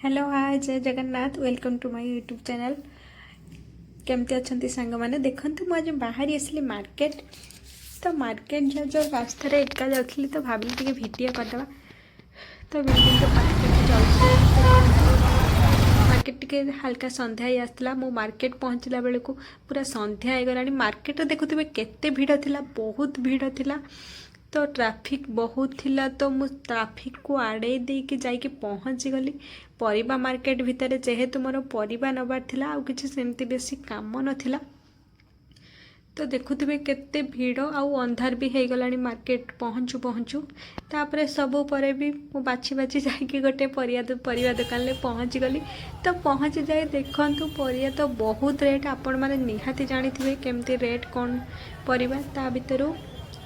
Hello hi Jai Jagannath welcome to my YouTube channel. केमती अच्छा सांग मैंने देखते मुझे बाहरी आसली मार्केट। तो मार्केट जो रास्तार एका जाऊँगी तो भाविली टे भिडियो करदे। तो बिल्डिंग के मार्केट जाऊँ मार्केट टे हल्का संध्या ही आसला। मो मार्केट पहुँचला बेलू पूरा संध्या हो गला। मार्केट देखुवे केते भीड़ थिला, बहुत भीड़ थिला। तो ट्रैफिक बहुत थिला। तो मु ट्रैफिक को आड़े देके जाइके पहुँची गली परिबा मार्केट भितर। जेहेतु मोर परिबा नबार थिला आउ किछि सेमती बेसी काम नथिला। तो देखुथिबे केते भीड़ आउ अंधार भी हो गलानी मार्केट पहुँचू पहुँचू। तापरे सबु परे भी मु बाछी बाछी जाइके गोटे परिया दुकान ले पहुँची गली। तो पहुँची जाए देखंतु परिया तो बहुत रेट। आपण माने निहाती जानिथिबे केमती रेट कोन परिबा। ता भितरु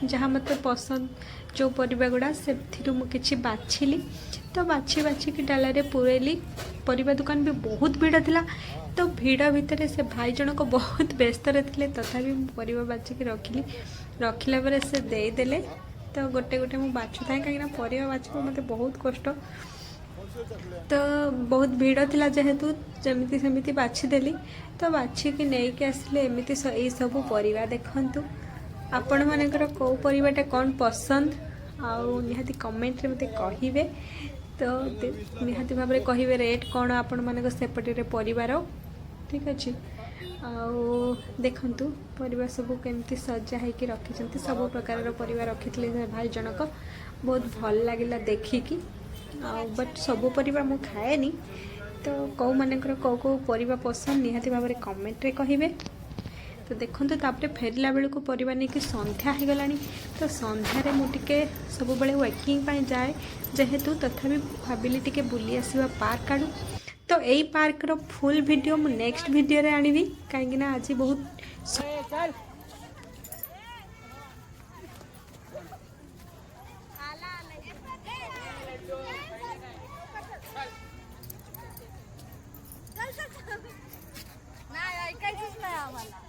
जहाँ मत पसंद जो परिबा गुड़ा से मु किछि बाछिली। तो बाछी बाछी की डाला रे पुरेली। परिबा दुकान भी बहुत भीड़ थिला। तो भीड़ भितर से भाई जनक बहुत व्यस्त थे, तथापि परिबा बाछिकी रखिली। रखिला पर से देदेले। तो गोटे गोटे मु बाछु थाए कहीं परिबा बाछिबा मते बहुत कष्ट। तो बहुत भीड़ थिला जेहेतु जमिति सेमिति बाछि देली। तो बाछिकी नेइके आसले एमिति एई सबु परिबा देखंतु। आपण मानकर कौ परिबाटा कौन पसंद आउ निहाती कमेंट रे मते कहिबे। तो निहाती भाव में कहिबे रेट कौन आपण मानक सेपटे परिवार। ठीक अच्छे। आउ देखंतु परिवार सब केमती सजा है कि रखी सब प्रकार परिवार रखी भाई जनक। बहुत भल लगिला देखिकी। बट सब परिवार मु खाएनी। तो कौ मानकर कौ कौ परिबा पसंद निहाती भाव में कमेंट रे कहिबे। तो देखते तापर फेरला बेलू परिवार नहीं कि संध्या हो गला। तो संध्यारे मुझे सब वेकिंग जाए जेहेतु, तथापि भाविली टिके बुली आसवा पार्क आड़ू। तो यही पार्क रो फुल वीडियो मु नेक्स्ट वीडियो रे आनिबी कहीं आज बहुत नाही ऐकायचंच नाही आम्हाला.